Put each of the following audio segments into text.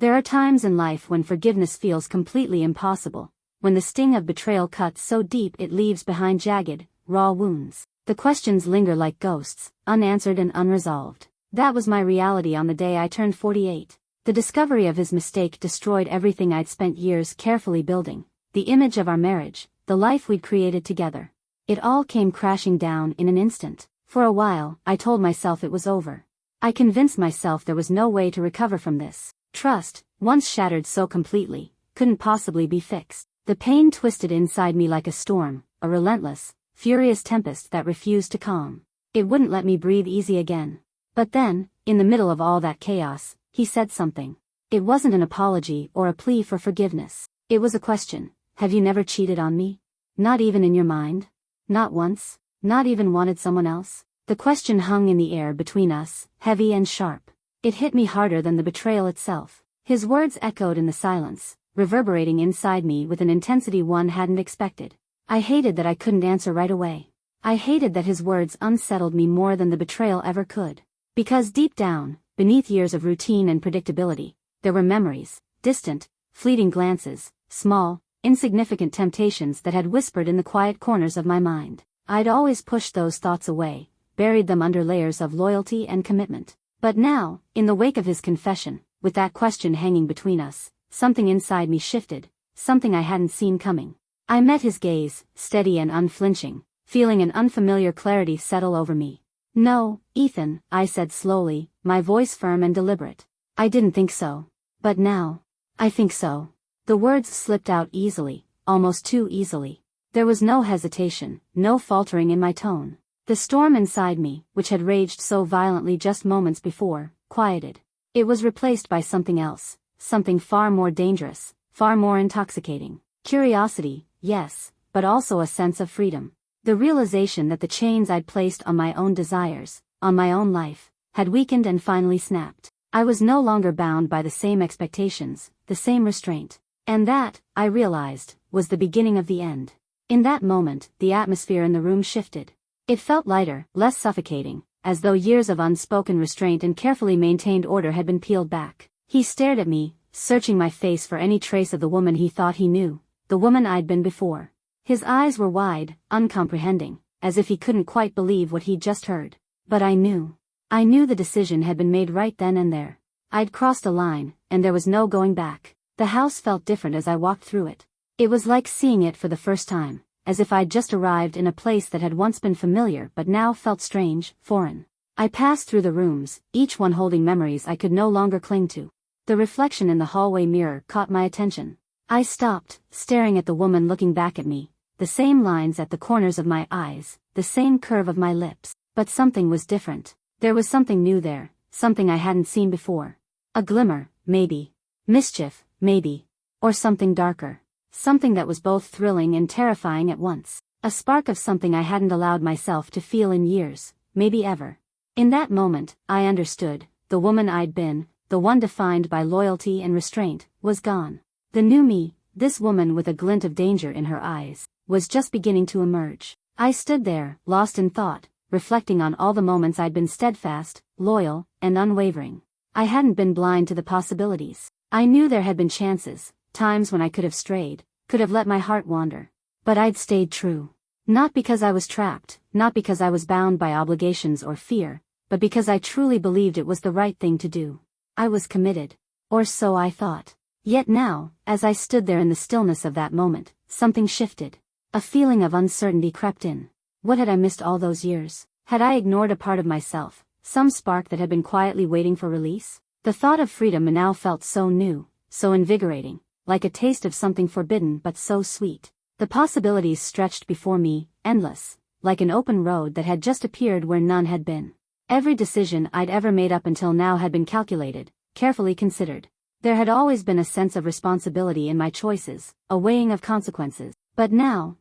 There are times in life when forgiveness feels completely impossible, when the sting of betrayal cuts so deep it leaves behind jagged, raw wounds. The questions linger like ghosts, unanswered and unresolved. That was my reality on the day I turned 48. The discovery of his mistake destroyed everything I'd spent years carefully building. The image of our marriage, the life we'd created together. It all came crashing down in an instant. For a while, I told myself it was over. I convinced myself there was no way to recover from this. Trust, once shattered so completely, couldn't possibly be fixed. The pain twisted inside me like a storm, a relentless, furious tempest that refused to calm. It wouldn't let me breathe easy again. But then, in the middle of all that chaos, he said something. It wasn't an apology or a plea for forgiveness. It was a question. Have you never cheated on me? Not even in your mind? Not once? Not even wanted someone else? The question hung in the air between us, heavy and sharp. It hit me harder than the betrayal itself. His words echoed in the silence, reverberating inside me with an intensity one hadn't expected. I hated that I couldn't answer right away. I hated that his words unsettled me more than the betrayal ever could. Because deep down, beneath years of routine and predictability, there were memories, distant, fleeting glances, small, insignificant temptations that had whispered in the quiet corners of my mind. I'd always pushed those thoughts away, buried them under layers of loyalty and commitment. But now, in the wake of his confession, with that question hanging between us, something inside me shifted, something I hadn't seen coming. I met his gaze, steady and unflinching, feeling an unfamiliar clarity settle over me. No, Ethan, I said slowly, my voice firm and deliberate. I didn't think so. But now, I think so. The words slipped out easily, almost too easily. There was no hesitation, no faltering in my tone. The storm inside me, which had raged so violently just moments before, quieted. It was replaced by something else, something far more dangerous, far more intoxicating. Curiosity, yes, but also a sense of freedom. The realization that the chains I'd placed on my own desires, on my own life, had weakened and finally snapped. I was no longer bound by the same expectations, the same restraint. And that, I realized, was the beginning of the end. In that moment, the atmosphere in the room shifted. It felt lighter, less suffocating, as though years of unspoken restraint and carefully maintained order had been peeled back. He stared at me, searching my face for any trace of the woman he thought he knew, the woman I'd been before. His eyes were wide, uncomprehending, as if he couldn't quite believe what he'd just heard. But I knew. I knew the decision had been made right then and there. I'd crossed a line, and there was no going back. The house felt different as I walked through it. It was like seeing it for the first time, as if I'd just arrived in a place that had once been familiar but now felt strange, foreign. I passed through the rooms, each one holding memories I could no longer cling to. The reflection in the hallway mirror caught my attention. I stopped, staring at the woman looking back at me, the same lines at the corners of my eyes, the same curve of my lips. But something was different. There was something new there, something I hadn't seen before. A glimmer, maybe. Mischief, maybe. Or something darker. Something that was both thrilling and terrifying at once. A spark of something I hadn't allowed myself to feel in years, maybe ever. In that moment, I understood, the woman I'd been, the one defined by loyalty and restraint, was gone. The new me, this woman with a glint of danger in her eyes, was just beginning to emerge. I stood there, lost in thought, reflecting on all the moments I'd been steadfast, loyal, and unwavering. I hadn't been blind to the possibilities. I knew there had been chances, times when I could have strayed, could have let my heart wander. But I'd stayed true. Not because I was trapped, not because I was bound by obligations or fear, but because I truly believed it was the right thing to do. I was committed. Or so I thought. Yet now, as I stood there in the stillness of that moment, something shifted. A feeling of uncertainty crept in. What had I missed all those years? Had I ignored a part of myself, some spark that had been quietly waiting for release? The thought of freedom now felt so new, so invigorating, like a taste of something forbidden but so sweet. The possibilities stretched before me, endless, like an open road that had just appeared where none had been. Every decision I'd ever made up until now had been calculated, carefully considered. There had always been a sense of responsibility in my choices, a weighing of consequences. But now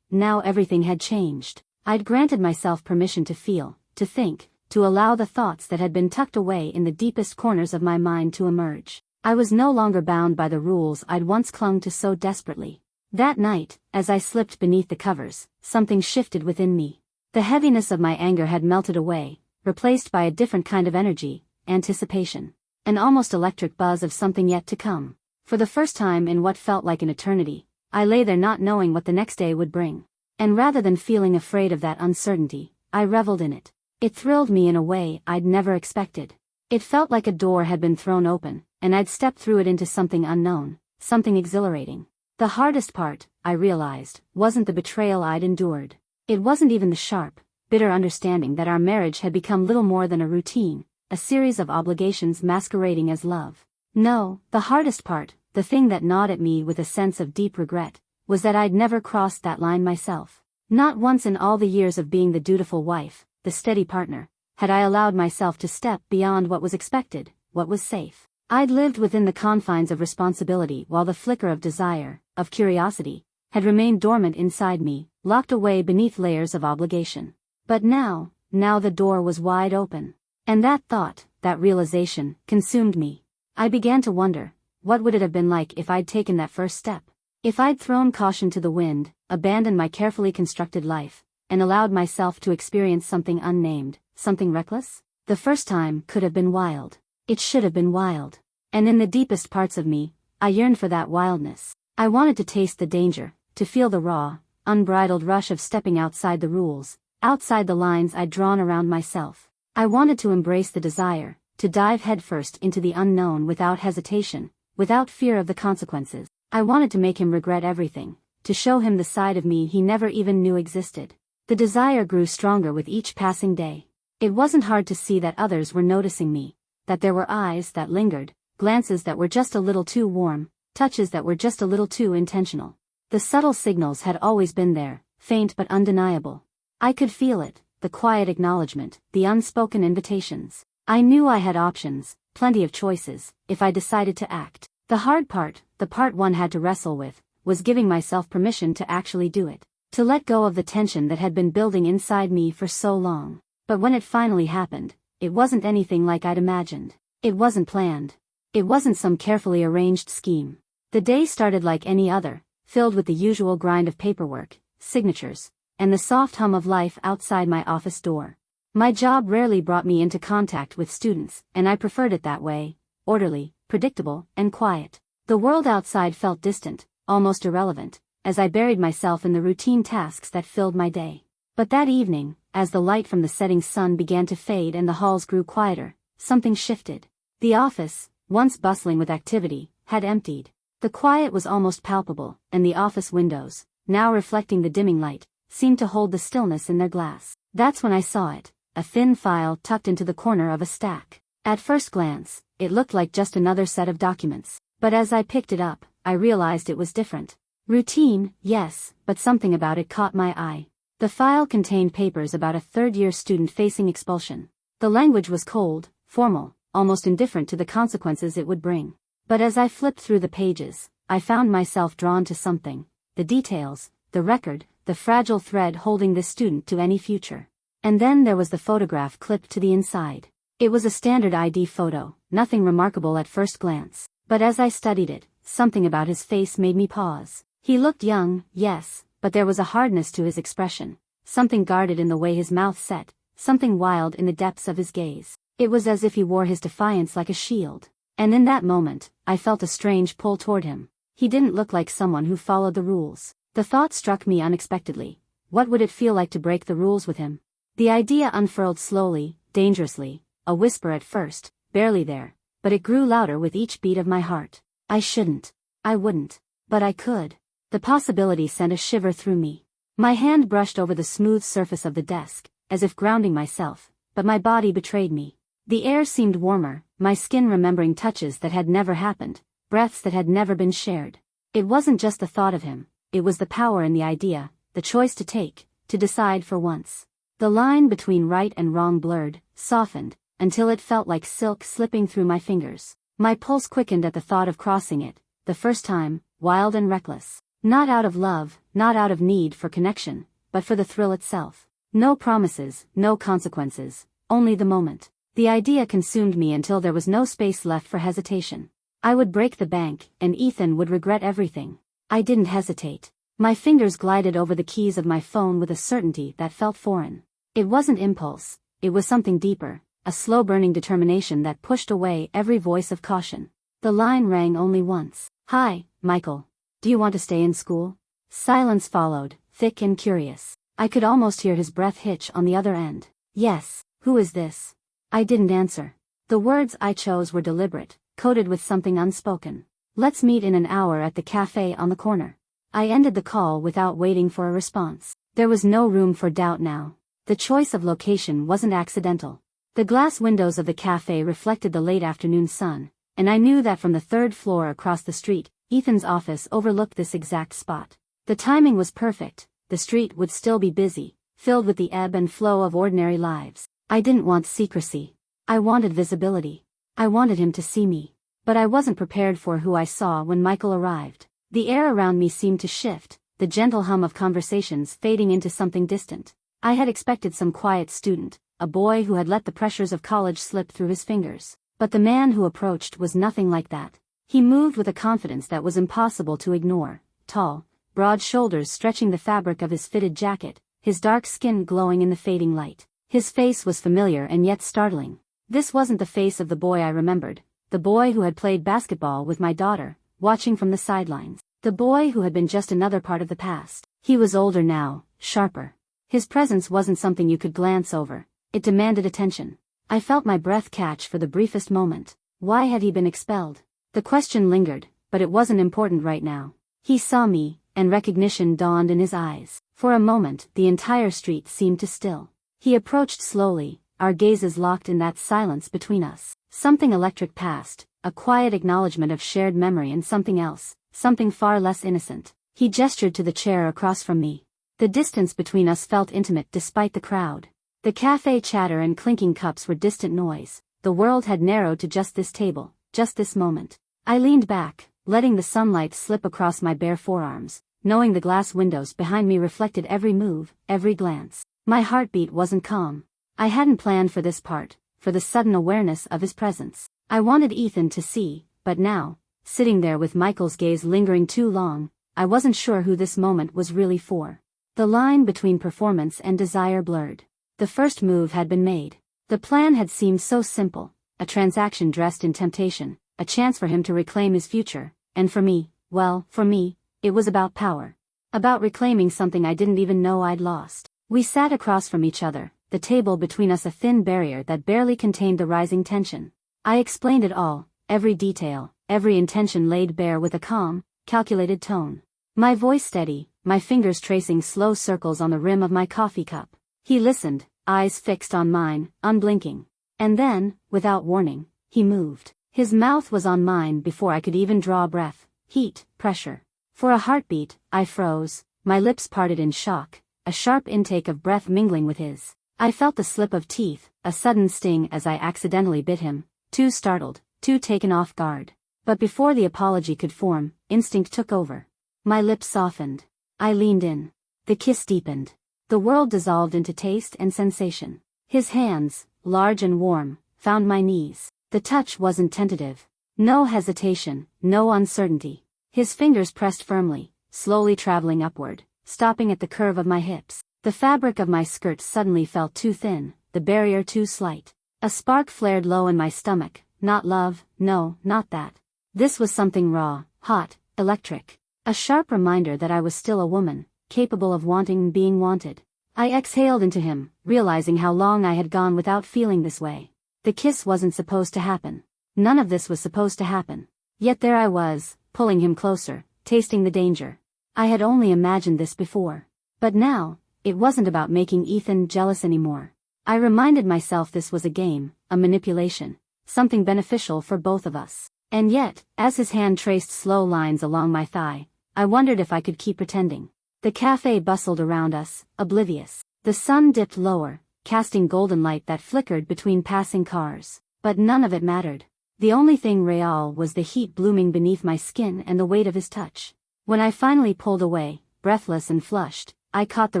everything had changed. I'd granted myself permission to feel, to think, to allow the thoughts that had been tucked away in the deepest corners of my mind to emerge. I was no longer bound by the rules I'd once clung to so desperately. That night, as I slipped beneath the covers, something shifted within me. The heaviness of my anger had melted away, replaced by a different kind of energy, anticipation. an almost electric buzz of something yet to come. For the first time in what felt like an eternity, I lay there not knowing what the next day would bring. And rather than feeling afraid of that uncertainty, I reveled in it. It thrilled me in a way I'd never expected. It felt like a door had been thrown open, and I'd stepped through it into something unknown, something exhilarating. The hardest part, I realized, wasn't the betrayal I'd endured. It wasn't even the sharp, bitter understanding that our marriage had become little more than a routine, a series of obligations masquerading as love. No, the hardest part, the thing that gnawed at me with a sense of deep regret, was that I'd never crossed that line myself. Not once in all the years of being the dutiful wife, the steady partner, had I allowed myself to step beyond what was expected, what was safe. I'd lived within the confines of responsibility while the flicker of desire, of curiosity, had remained dormant inside me, locked away beneath layers of obligation. But now the door was wide open. And that thought, that realization, consumed me. I began to wonder, what would it have been like if I'd taken that first step? If I'd thrown caution to the wind, abandoned my carefully constructed life, and allowed myself to experience something unnamed, something reckless? The first time could have been wild. It should have been wild. And in the deepest parts of me, I yearned for that wildness. I wanted to taste the danger, to feel the raw, unbridled rush of stepping outside the rules, outside the lines I'd drawn around myself. I wanted to embrace the desire, to dive headfirst into the unknown without hesitation, without fear of the consequences. I wanted to make him regret everything, to show him the side of me he never even knew existed. The desire grew stronger with each passing day. It wasn't hard to see that others were noticing me, that there were eyes that lingered, glances that were just a little too warm, touches that were just a little too intentional. The subtle signals had always been there, faint but undeniable. I could feel it, the quiet acknowledgement, the unspoken invitations. I knew I had options, plenty of choices, if I decided to act. The hard part, the part one had to wrestle with, was giving myself permission to actually do it, to let go of the tension that had been building inside me for so long. But when it finally happened, it wasn't anything like I'd imagined. It wasn't planned. It wasn't some carefully arranged scheme. The day started like any other, filled with the usual grind of paperwork, signatures, and the soft hum of life outside my office door. My job rarely brought me into contact with students, and I preferred it that way, orderly, predictable, and quiet. The world outside felt distant, almost irrelevant, as I buried myself in the routine tasks that filled my day. But that evening, as the light from the setting sun began to fade and the halls grew quieter, something shifted. The office, once bustling with activity, had emptied. The quiet was almost palpable, and the office windows, now reflecting the dimming light, seemed to hold the stillness in their glass. That's when I saw it, a thin file tucked into the corner of a stack. At first glance, it looked like just another set of documents. But as I picked it up, I realized it was different. Routine, yes, but something about it caught my eye. The file contained papers about a third-year student facing expulsion. The language was cold, formal, almost indifferent to the consequences it would bring. But as I flipped through the pages, I found myself drawn to something: the details, the record, the fragile thread holding this student to any future. And then there was the photograph clipped to the inside. It was a standard ID photo, nothing remarkable at first glance. But as I studied it, something about his face made me pause. He looked young, yes, but there was a hardness to his expression, something guarded in the way his mouth set, something wild in the depths of his gaze. It was as if he wore his defiance like a shield. And in that moment, I felt a strange pull toward him. He didn't look like someone who followed the rules. The thought struck me unexpectedly. What would it feel like to break the rules with him? The idea unfurled slowly, dangerously, a whisper at first, barely there, but it grew louder with each beat of my heart. I shouldn't. I wouldn't. But I could. The possibility sent a shiver through me. My hand brushed over the smooth surface of the desk, as if grounding myself, but my body betrayed me. The air seemed warmer, my skin remembering touches that had never happened, breaths that had never been shared. It wasn't just the thought of him, it was the power in the idea, the choice to take, to decide for once. The line between right and wrong blurred, softened, until it felt like silk slipping through my fingers. My pulse quickened at the thought of crossing it, the first time, wild and reckless. Not out of love, not out of need for connection, but for the thrill itself. No promises, no consequences, only the moment. The idea consumed me until there was no space left for hesitation. I would break the bank, and Ethan would regret everything. I didn't hesitate. My fingers glided over the keys of my phone with a certainty that felt foreign. It wasn't impulse, it was something deeper, a slow-burning determination that pushed away every voice of caution. The line rang only once. "Hi, Michael. Do you want to stay in school?" Silence followed, thick and curious. I could almost hear his breath hitch on the other end. "Yes, who is this?" I didn't answer. The words I chose were deliberate, coded with something unspoken. "Let's meet in an hour at the cafe on the corner." I ended the call without waiting for a response. There was no room for doubt now. The choice of location wasn't accidental. The glass windows of the cafe reflected the late afternoon sun, and I knew that from the third floor across the street, Ethan's office overlooked this exact spot. The timing was perfect. The street would still be busy, filled with the ebb and flow of ordinary lives. I didn't want secrecy. I wanted visibility. I wanted him to see me. But I wasn't prepared for who I saw when Michael arrived. The air around me seemed to shift, the gentle hum of conversations fading into something distant. I had expected some quiet student, a boy who had let the pressures of college slip through his fingers. But the man who approached was nothing like that. He moved with a confidence that was impossible to ignore, tall, broad shoulders stretching the fabric of his fitted jacket, his dark skin glowing in the fading light. His face was familiar and yet startling. This wasn't the face of the boy I remembered, the boy who had played basketball with my daughter, watching from the sidelines. The boy who had been just another part of the past. He was older now, sharper. His presence wasn't something you could glance over. It demanded attention. I felt my breath catch for the briefest moment. Why had he been expelled? The question lingered, but it wasn't important right now. He saw me, and recognition dawned in his eyes. For a moment, the entire street seemed to still. He approached slowly, our gazes locked in that silence between us. Something electric passed, a quiet acknowledgement of shared memory and something else. Something far less innocent. He gestured to the chair across from me. The distance between us felt intimate despite the crowd. The cafe chatter and clinking cups were distant noise. The world had narrowed to just this table, just this moment. I leaned back, letting the sunlight slip across my bare forearms, knowing the glass windows behind me reflected every move, every glance. My heartbeat wasn't calm. I hadn't planned for this part, for the sudden awareness of his presence. I wanted Ethan to see, but now, sitting there with Michael's gaze lingering too long, I wasn't sure who this moment was really for. The line between performance and desire blurred. The first move had been made. The plan had seemed so simple, a transaction dressed in temptation, a chance for him to reclaim his future, and for me, well, for me, it was about power. About reclaiming something I didn't even know I'd lost. We sat across from each other, the table between us a thin barrier that barely contained the rising tension. I explained it all, every detail. Every intention laid bare with a calm, calculated tone. My voice steady, my fingers tracing slow circles on the rim of my coffee cup. He listened, eyes fixed on mine, unblinking. And then, without warning, he moved. His mouth was on mine before I could even draw a breath. Heat, pressure. For a heartbeat, I froze, my lips parted in shock, a sharp intake of breath mingling with his. I felt the slip of teeth, a sudden sting as I accidentally bit him, too startled, too taken off guard. But before the apology could form, instinct took over. My lips softened. I leaned in. The kiss deepened. The world dissolved into taste and sensation. His hands, large and warm, found my knees. The touch wasn't tentative. No hesitation, no uncertainty. His fingers pressed firmly, slowly traveling upward, stopping at the curve of my hips. The fabric of my skirt suddenly felt too thin, the barrier too slight. A spark flared low in my stomach. Not love, no, not that. This was something raw, hot, electric. A sharp reminder that I was still a woman, capable of wanting and being wanted. I exhaled into him, realizing how long I had gone without feeling this way. The kiss wasn't supposed to happen. None of this was supposed to happen. Yet there I was, pulling him closer, tasting the danger. I had only imagined this before. But now, it wasn't about making Ethan jealous anymore. I reminded myself this was a game, a manipulation, something beneficial for both of us. And yet, as his hand traced slow lines along my thigh, I wondered if I could keep pretending. The cafe bustled around us, oblivious. The sun dipped lower, casting golden light that flickered between passing cars. But none of it mattered. The only thing real was the heat blooming beneath my skin and the weight of his touch. When I finally pulled away, breathless and flushed, I caught the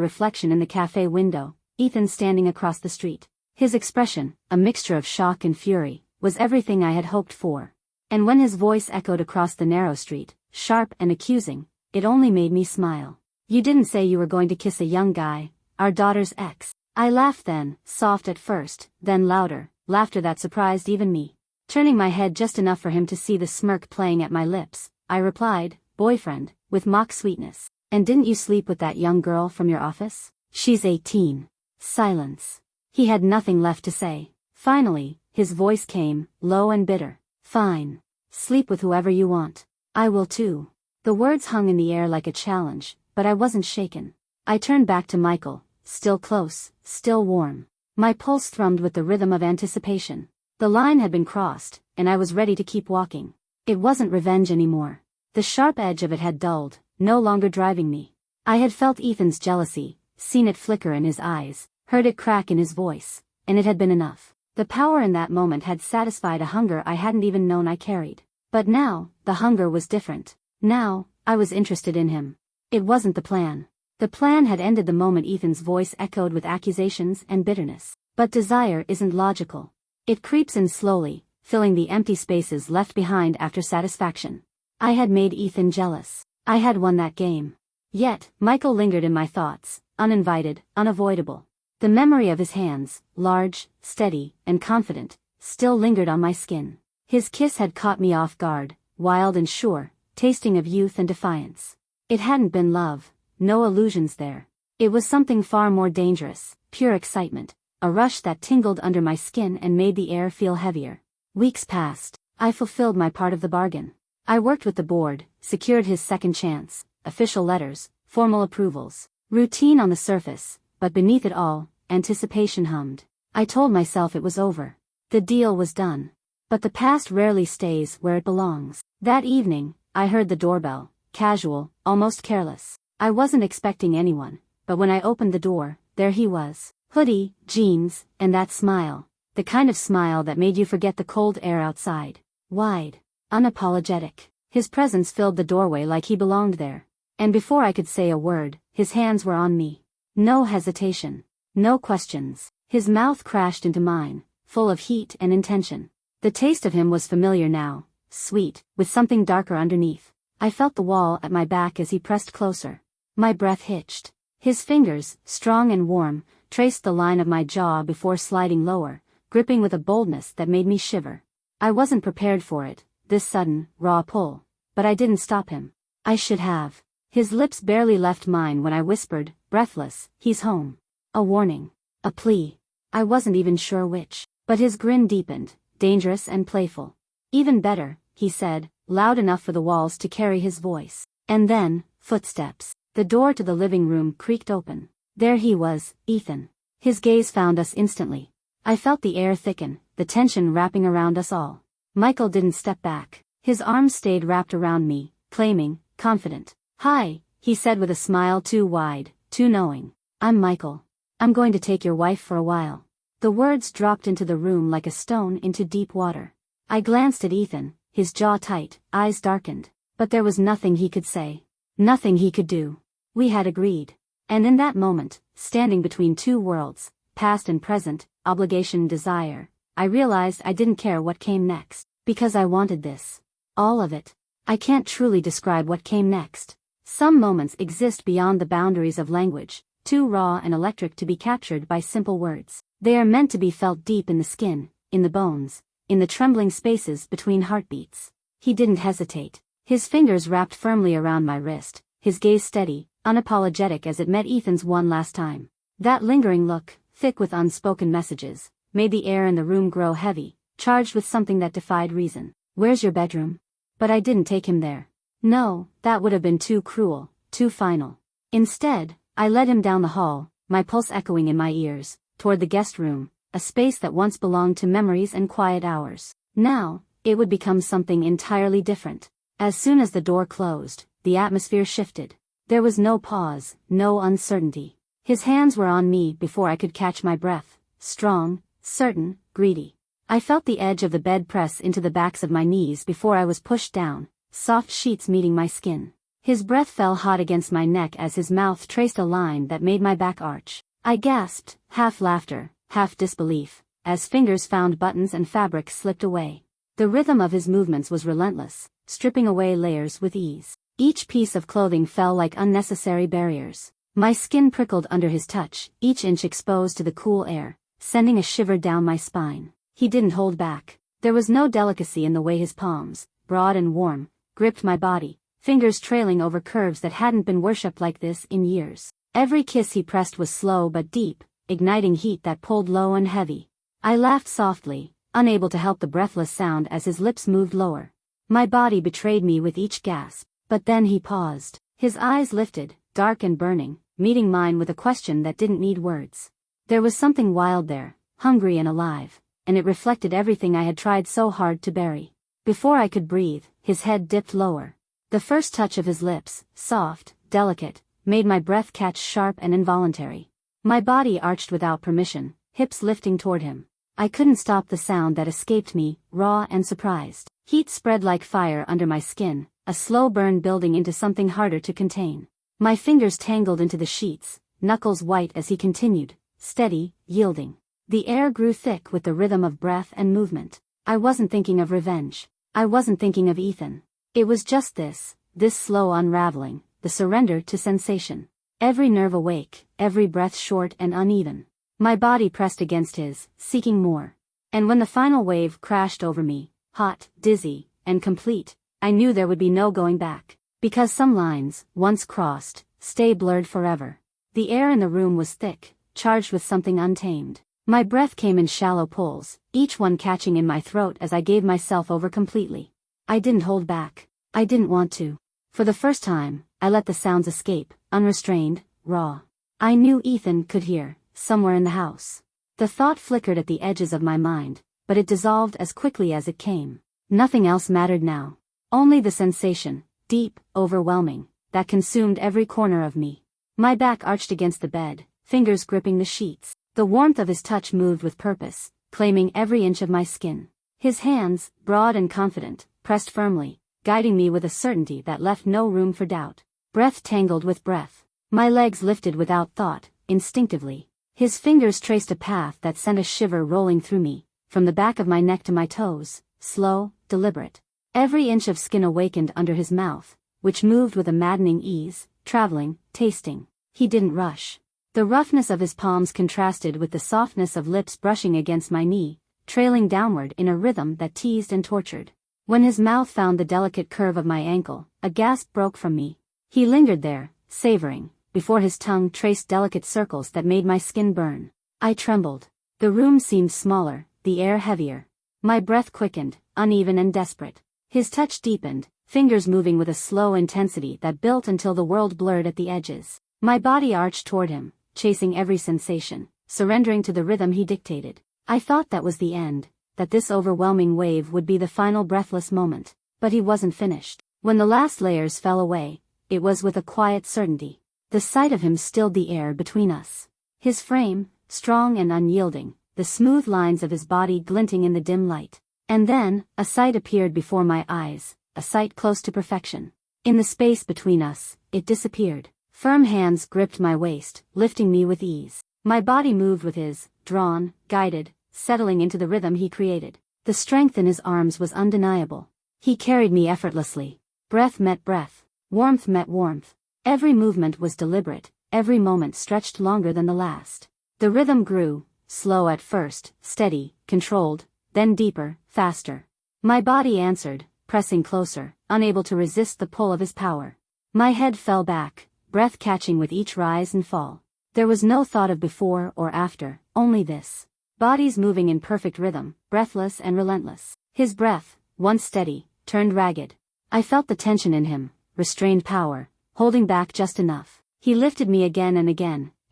reflection in the cafe window, Ethan standing across the street. His expression, a mixture of shock and fury, was everything I had hoped for. And when his voice echoed across the narrow street, sharp and accusing, it only made me smile. "You didn't say you were going to kiss a young guy, our daughter's ex." I laughed then, soft at first, then louder. laughter that surprised even me. Turning my head just enough for him to see the smirk playing at my lips, I replied, "Boyfriend," with mock sweetness. "And didn't you sleep with that young girl from your office? She's 18. Silence. He had nothing left to say. Finally, his voice came, low and bitter. "Fine. Sleep with whoever you want. I will too." The words hung in the air like a challenge, but I wasn't shaken. I turned back to Michael, still close, still warm. My pulse thrummed with the rhythm of anticipation. The line had been crossed, and I was ready to keep walking. It wasn't revenge anymore. The sharp edge of it had dulled, no longer driving me. I had felt Ethan's jealousy, seen it flicker in his eyes, heard it crack in his voice, and it had been enough. The power in that moment had satisfied a hunger I hadn't even known I carried. But now, the hunger was different. Now, I was interested in him. It wasn't the plan. The plan had ended the moment Ethan's voice echoed with accusations and bitterness. But desire isn't logical. It creeps in slowly, filling the empty spaces left behind after satisfaction. I had made Ethan jealous. I had won that game. Yet, Michael lingered in my thoughts, uninvited, unavoidable. The memory of his hands, large, steady, and confident, still lingered on my skin. His kiss had caught me off guard, wild and sure, tasting of youth and defiance. It hadn't been love, no illusions there. It was something far more dangerous, pure excitement, a rush that tingled under my skin and made the air feel heavier. Weeks passed. I fulfilled my part of the bargain. I worked with the board, secured his second chance, official letters, formal approvals. Routine on the surface, but beneath it all, anticipation hummed. I told myself it was over. The deal was done. But the past rarely stays where it belongs. That evening, I heard the doorbell, casual, almost careless. I wasn't expecting anyone, but when I opened the door, there he was. Hoodie, jeans, and that smile. The kind of smile that made you forget the cold air outside. Wide. Unapologetic. His presence filled the doorway like he belonged there. And before I could say a word, his hands were on me. No hesitation. No questions. His mouth crashed into mine, full of heat and intention. The taste of him was familiar now, sweet, with something darker underneath. I felt the wall at my back as he pressed closer. My breath hitched. His fingers, strong and warm, traced the line of my jaw before sliding lower, gripping with a boldness that made me shiver. I wasn't prepared for it, this sudden, raw pull. But I didn't stop him. I should have. His lips barely left mine when I whispered, breathless, "He's home." A warning. A plea. I wasn't even sure which. But his grin deepened, dangerous and playful. "Even better," he said, loud enough for the walls to carry his voice. And then, footsteps. The door to the living room creaked open. There he was, Ethan. His gaze found us instantly. I felt the air thicken, the tension wrapping around us all. Michael didn't step back. His arms stayed wrapped around me, claiming, confident. "Hi," he said with a smile too wide, too knowing. "I'm Michael. I'm going to take your wife for a while." The words dropped into the room like a stone into deep water. I glanced at Ethan, his jaw tight, eyes darkened. But there was nothing he could say. Nothing he could do. We had agreed. And in that moment, standing between two worlds, past and present, obligation and desire, I realized I didn't care what came next, because I wanted this. All of it. I can't truly describe what came next. Some moments exist beyond the boundaries of language, too raw and electric to be captured by simple words. They are meant to be felt deep in the skin, in the bones, in the trembling spaces between heartbeats. He didn't hesitate. His fingers wrapped firmly around my wrist, his gaze steady, unapologetic as it met Ethan's one last time. That lingering look, thick with unspoken messages, made the air in the room grow heavy, charged with something that defied reason. "Where's your bedroom?" But I didn't take him there. No, that would have been too cruel, too final. Instead, I led him down the hall, my pulse echoing in my ears, toward the guest room, a space that once belonged to memories and quiet hours. Now, it would become something entirely different. As soon as the door closed, the atmosphere shifted. There was no pause, no uncertainty. His hands were on me before I could catch my breath, strong, certain, greedy. I felt the edge of the bed press into the backs of my knees before I was pushed down, soft sheets meeting my skin. His breath fell hot against my neck as his mouth traced a line that made my back arch. I gasped, half laughter, half disbelief, as fingers found buttons and fabric slipped away. The rhythm of his movements was relentless, stripping away layers with ease. Each piece of clothing fell like unnecessary barriers. My skin prickled under his touch, each inch exposed to the cool air, sending a shiver down my spine. He didn't hold back. There was no delicacy in the way his palms, broad and warm, gripped my body, fingers trailing over curves that hadn't been worshipped like this in years. Every kiss he pressed was slow but deep, igniting heat that pulled low and heavy. I laughed softly, unable to help the breathless sound as his lips moved lower. My body betrayed me with each gasp, but then he paused. His eyes lifted, dark and burning, meeting mine with a question that didn't need words. There was something wild there, hungry and alive, and it reflected everything I had tried so hard to bury. Before I could breathe, his head dipped lower. The first touch of his lips, soft, delicate, made my breath catch sharp and involuntary. My body arched without permission, hips lifting toward him. I couldn't stop the sound that escaped me, raw and surprised. Heat spread like fire under my skin, a slow burn building into something harder to contain. My fingers tangled into the sheets, knuckles white as he continued, steady, yielding. The air grew thick with the rhythm of breath and movement. I wasn't thinking of revenge. I wasn't thinking of Ethan. It was just this slow unraveling, the surrender to sensation. Every nerve awake, every breath short and uneven. My body pressed against his, seeking more. And when the final wave crashed over me, hot, dizzy, and complete, I knew there would be no going back. Because some lines, once crossed, stay blurred forever. The air in the room was thick, charged with something untamed. My breath came in shallow pulls, each one catching in my throat as I gave myself over completely. I didn't hold back. I didn't want to. For the first time, I let the sounds escape, unrestrained, raw. I knew Ethan could hear, somewhere in the house. The thought flickered at the edges of my mind, but it dissolved as quickly as it came. Nothing else mattered now. Only the sensation, deep, overwhelming, that consumed every corner of me. My back arched against the bed, fingers gripping the sheets. The warmth of his touch moved with purpose, claiming every inch of my skin. His hands, broad and confident, pressed firmly, guiding me with a certainty that left no room for doubt. Breath tangled with breath. My legs lifted without thought, instinctively. His fingers traced a path that sent a shiver rolling through me, from the back of my neck to my toes, slow, deliberate. Every inch of skin awakened under his mouth, which moved with a maddening ease, traveling, tasting. He didn't rush. The roughness of his palms contrasted with the softness of lips brushing against my knee, trailing downward in a rhythm that teased and tortured. When his mouth found the delicate curve of my ankle, a gasp broke from me. He lingered there, savoring, before his tongue traced delicate circles that made my skin burn. I trembled. The room seemed smaller, the air heavier. My breath quickened, uneven and desperate. His touch deepened, fingers moving with a slow intensity that built until the world blurred at the edges. My body arched toward him, chasing every sensation, surrendering to the rhythm he dictated. I thought that was the end, that this overwhelming wave would be the final breathless moment. But he wasn't finished. When the last layers fell away, it was with a quiet certainty. The sight of him stilled the air between us. His frame, strong and unyielding, the smooth lines of his body glinting in the dim light. And then, a sight appeared before my eyes, a sight close to perfection. In the space between us, it disappeared. Firm hands gripped my waist, lifting me with ease. My body moved with his, drawn, guided, settling into the rhythm he created. The strength in his arms was undeniable. He carried me effortlessly. Breath met breath. Warmth met warmth. Every movement was deliberate, every moment stretched longer than the last. The rhythm grew, slow at first, steady, controlled, then deeper, faster. My body answered, pressing closer, unable to resist the pull of his power. My head fell back, breath catching with each rise and fall. There was no thought of before or after, only this. Bodies moving in perfect rhythm, breathless and relentless. His breath, once steady, turned ragged. I felt the tension in him, restrained power, holding back just enough. He lifted me again,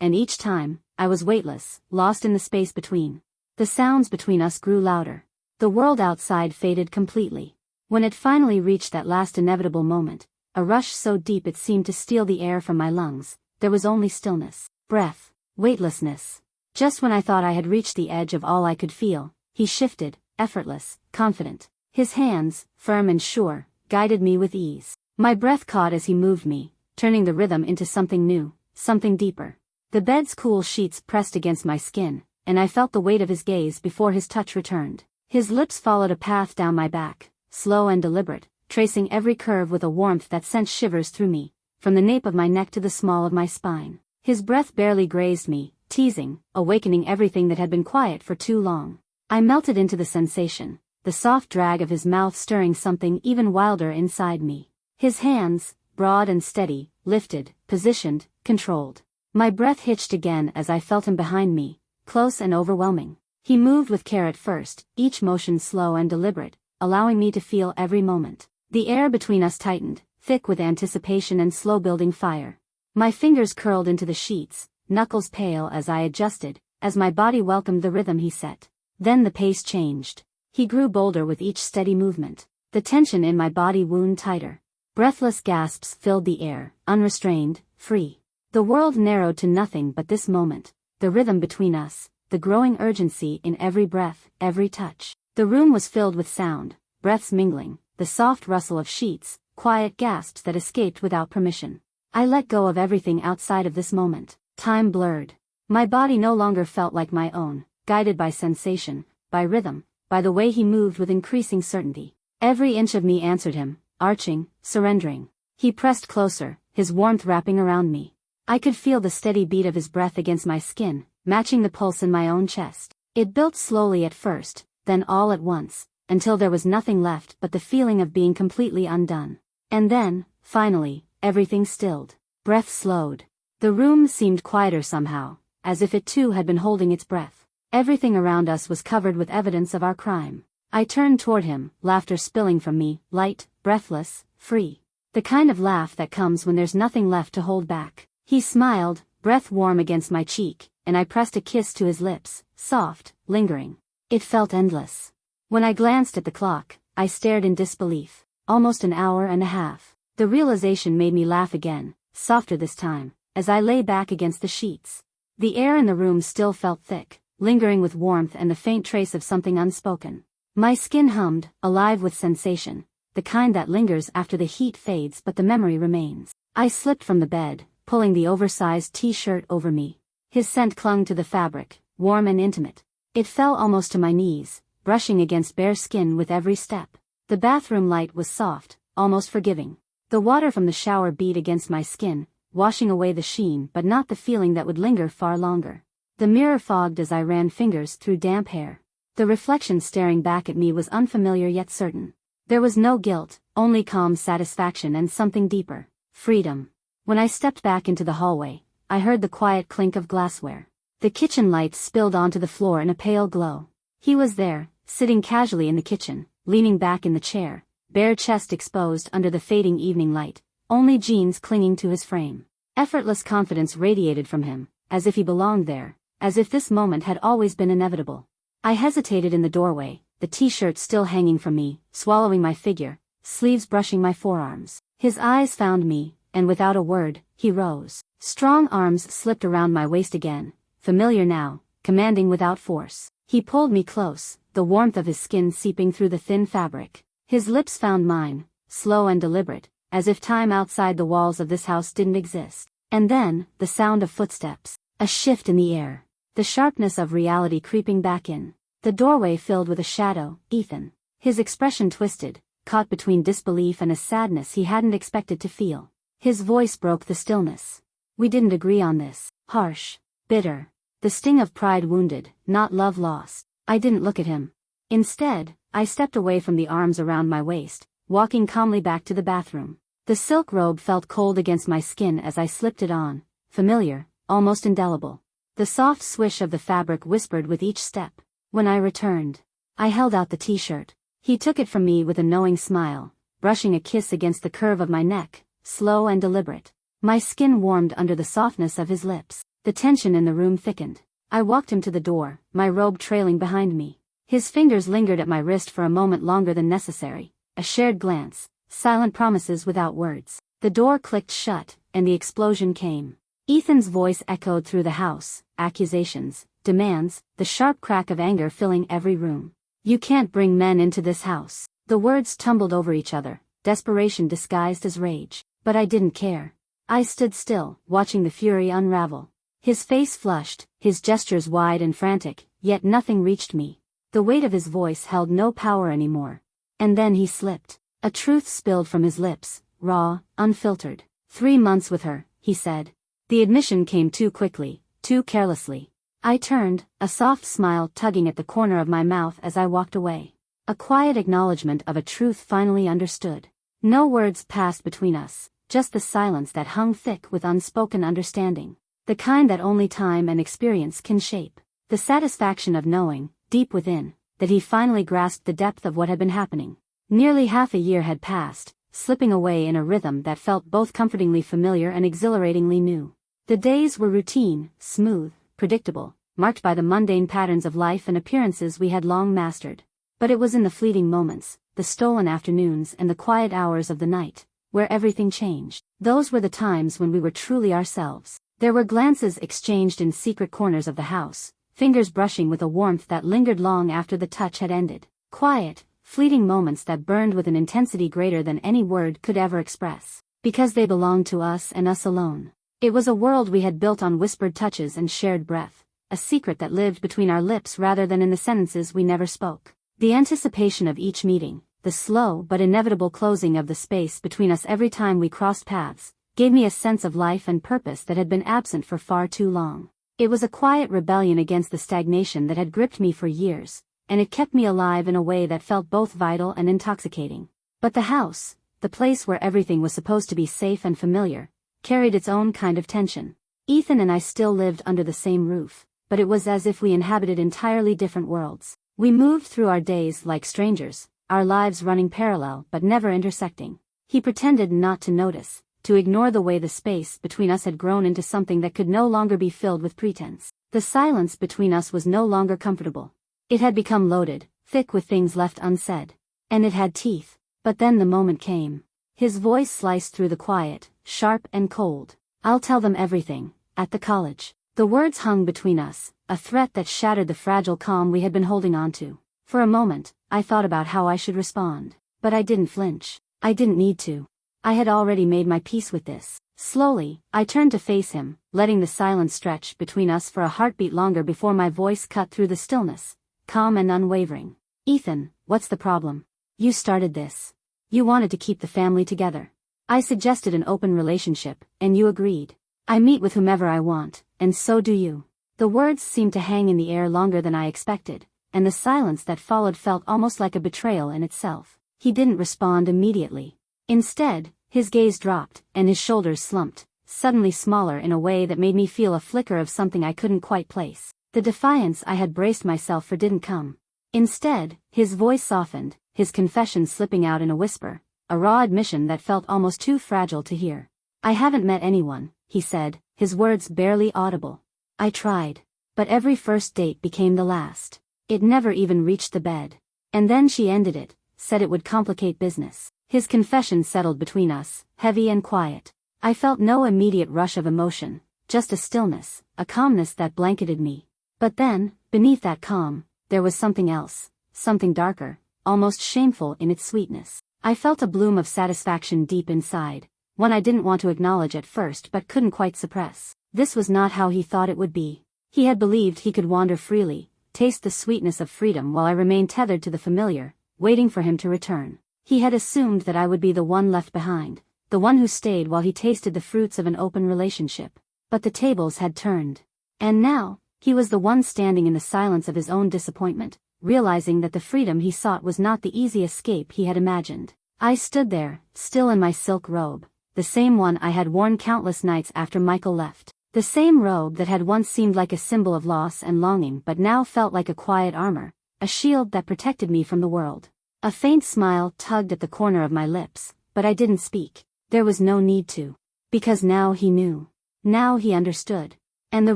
and each time, I was weightless, lost in the space between. The sounds between us grew louder. The world outside faded completely. When it finally reached that last inevitable moment, a rush so deep it seemed to steal the air from my lungs, there was only stillness, breath, weightlessness. Just when I thought I had reached the edge of all I could feel, he shifted, effortless, confident. His hands, firm and sure, guided me with ease. My breath caught as he moved me, turning the rhythm into something new, something deeper. The bed's cool sheets pressed against my skin, and I felt the weight of his gaze before his touch returned. His lips followed a path down my back, slow and deliberate, tracing every curve with a warmth that sent shivers through me, from the nape of my neck to the small of my spine. His breath barely grazed me, teasing, awakening everything that had been quiet for too long. I melted into the sensation, the soft drag of his mouth stirring something even wilder inside me. His hands, broad and steady, lifted, positioned, controlled. My breath hitched again as I felt him behind me, close and overwhelming. He moved with care at first, each motion slow and deliberate, allowing me to feel every moment. The air between us tightened, thick with anticipation and slow-building fire. My fingers curled into the sheets, knuckles pale as I adjusted, as my body welcomed the rhythm he set. Then the pace changed. He grew bolder with each steady movement. The tension in my body wound tighter. Breathless gasps filled the air, unrestrained, free. The world narrowed to nothing but this moment, the rhythm between us, the growing urgency in every breath, every touch. The room was filled with sound, breaths mingling, the soft rustle of sheets, quiet gasps that escaped without permission. I let go of everything outside of this moment. Time blurred. My body no longer felt like my own, guided by sensation, by rhythm, by the way he moved with increasing certainty. Every inch of me answered him, arching, surrendering. He pressed closer, his warmth wrapping around me. I could feel the steady beat of his breath against my skin, matching the pulse in my own chest. It built slowly at first, then all at once, until there was nothing left but the feeling of being completely undone. And then, finally, everything stilled. Breath slowed. The room seemed quieter somehow, as if it too had been holding its breath. Everything around us was covered with evidence of our crime. I turned toward him, laughter spilling from me, light, breathless, free. The kind of laugh that comes when there's nothing left to hold back. He smiled, breath warm against my cheek, and I pressed a kiss to his lips, soft, lingering. It felt endless. When I glanced at the clock, I stared in disbelief. Almost an hour and a half. The realization made me laugh again, softer this time, as I lay back against the sheets. The air in the room still felt thick, lingering with warmth and the faint trace of something unspoken. My skin hummed, alive with sensation, the kind that lingers after the heat fades but the memory remains. I slipped from the bed, pulling the oversized t-shirt over me. His scent clung to the fabric, warm and intimate. It fell almost to my knees, brushing against bare skin with every step. The bathroom light was soft, almost forgiving. The water from the shower beat against my skin, washing away the sheen but not the feeling that would linger far longer. The mirror fogged as I ran fingers through damp hair. The reflection staring back at me was unfamiliar yet certain. There was no guilt, only calm satisfaction and something deeper, freedom. When I stepped back into the hallway, I heard the quiet clink of glassware. The kitchen lights spilled onto the floor in a pale glow. He was there, sitting casually in the kitchen, leaning back in the chair, bare chest exposed under the fading evening light, only jeans clinging to his frame. Effortless confidence radiated from him, as if he belonged there, as if this moment had always been inevitable. I hesitated in the doorway, the t-shirt still hanging from me, swallowing my figure, sleeves brushing my forearms. His eyes found me, and without a word, he rose. Strong arms slipped around my waist again, familiar now, commanding without force. He pulled me close, the warmth of his skin seeping through the thin fabric. His lips found mine, slow and deliberate, as if time outside the walls of this house didn't exist. And then, the sound of footsteps. A shift in the air. The sharpness of reality creeping back in. The doorway filled with a shadow, Ethan. His expression twisted, caught between disbelief and a sadness he hadn't expected to feel. His voice broke the stillness. We didn't agree on this. Harsh. Bitter. The sting of pride wounded, not love lost. I didn't look at him. Instead, I stepped away from the arms around my waist, walking calmly back to the bathroom. The silk robe felt cold against my skin as I slipped it on, familiar, almost indelible. The soft swish of the fabric whispered with each step. When I returned, I held out the t-shirt. He took it from me with a knowing smile, brushing a kiss against the curve of my neck, slow and deliberate. My skin warmed under the softness of his lips. The tension in the room thickened. I walked him to the door, my robe trailing behind me. His fingers lingered at my wrist for a moment longer than necessary. A shared glance, silent promises without words. The door clicked shut, and the explosion came. Ethan's voice echoed through the house, accusations, demands, the sharp crack of anger filling every room. You can't bring men into this house. The words tumbled over each other, desperation disguised as rage. But I didn't care. I stood still, watching the fury unravel. His face flushed, his gestures wide and frantic, yet nothing reached me. The weight of his voice held no power anymore. And then he slipped. A truth spilled from his lips, raw, unfiltered. 3 months with her, he said. The admission came too quickly, too carelessly. I turned, a soft smile tugging at the corner of my mouth as I walked away. A quiet acknowledgement of a truth finally understood. No words passed between us, just the silence that hung thick with unspoken understanding. The kind that only time and experience can shape. The satisfaction of knowing, deep within, that he finally grasped the depth of what had been happening. Nearly half a year had passed, slipping away in a rhythm that felt both comfortingly familiar and exhilaratingly new. The days were routine, smooth, predictable, marked by the mundane patterns of life and appearances we had long mastered. But it was in the fleeting moments, the stolen afternoons and the quiet hours of the night, where everything changed. Those were the times when we were truly ourselves. There were glances exchanged in secret corners of the house, fingers brushing with a warmth that lingered long after the touch had ended. Quiet, fleeting moments that burned with an intensity greater than any word could ever express. Because they belonged to us and us alone. It was a world we had built on whispered touches and shared breath, a secret that lived between our lips rather than in the sentences we never spoke. The anticipation of each meeting, the slow but inevitable closing of the space between us every time we crossed paths, gave me a sense of life and purpose that had been absent for far too long. It was a quiet rebellion against the stagnation that had gripped me for years, and it kept me alive in a way that felt both vital and intoxicating. But the house, the place where everything was supposed to be safe and familiar, carried its own kind of tension. Ethan and I still lived under the same roof, but it was as if we inhabited entirely different worlds. We moved through our days like strangers, our lives running parallel but never intersecting. He pretended not to notice, to ignore the way the space between us had grown into something that could no longer be filled with pretense. The silence between us was no longer comfortable. It had become loaded, thick with things left unsaid. And it had teeth. But then the moment came. His voice sliced through the quiet, sharp and cold. "I'll tell them everything, at the college." The words hung between us, a threat that shattered the fragile calm we had been holding on to. For a moment, I thought about how I should respond. But I didn't flinch. I didn't need to. I had already made my peace with this. Slowly, I turned to face him, letting the silence stretch between us for a heartbeat longer before my voice cut through the stillness, calm and unwavering. "Ethan, what's the problem? You started this. You wanted to keep the family together. I suggested an open relationship, and you agreed. I meet with whomever I want, and so do you." The words seemed to hang in the air longer than I expected, and the silence that followed felt almost like a betrayal in itself. He didn't respond immediately. Instead, his gaze dropped, and his shoulders slumped, suddenly smaller in a way that made me feel a flicker of something I couldn't quite place. The defiance I had braced myself for didn't come. Instead, his voice softened, his confession slipping out in a whisper, a raw admission that felt almost too fragile to hear. "I haven't met anyone," he said, his words barely audible. "I tried. But every first date became the last. It never even reached the bed. And then she ended it, said it would complicate business." His confession settled between us, heavy and quiet. I felt no immediate rush of emotion, just a stillness, a calmness that blanketed me. But then, beneath that calm, there was something else, something darker, almost shameful in its sweetness. I felt a bloom of satisfaction deep inside, one I didn't want to acknowledge at first but couldn't quite suppress. This was not how he thought it would be. He had believed he could wander freely, taste the sweetness of freedom while I remained tethered to the familiar, waiting for him to return. He had assumed that I would be the one left behind, the one who stayed while he tasted the fruits of an open relationship. But the tables had turned. And now, he was the one standing in the silence of his own disappointment, realizing that the freedom he sought was not the easy escape he had imagined. I stood there, still in my silk robe, the same one I had worn countless nights after Michael left. The same robe that had once seemed like a symbol of loss and longing but now felt like a quiet armor, a shield that protected me from the world. A faint smile tugged at the corner of my lips, but I didn't speak. There was no need to. Because now he knew. Now he understood. And the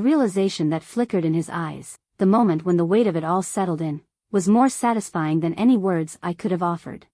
realization that flickered in his eyes, the moment when the weight of it all settled in, was more satisfying than any words I could have offered.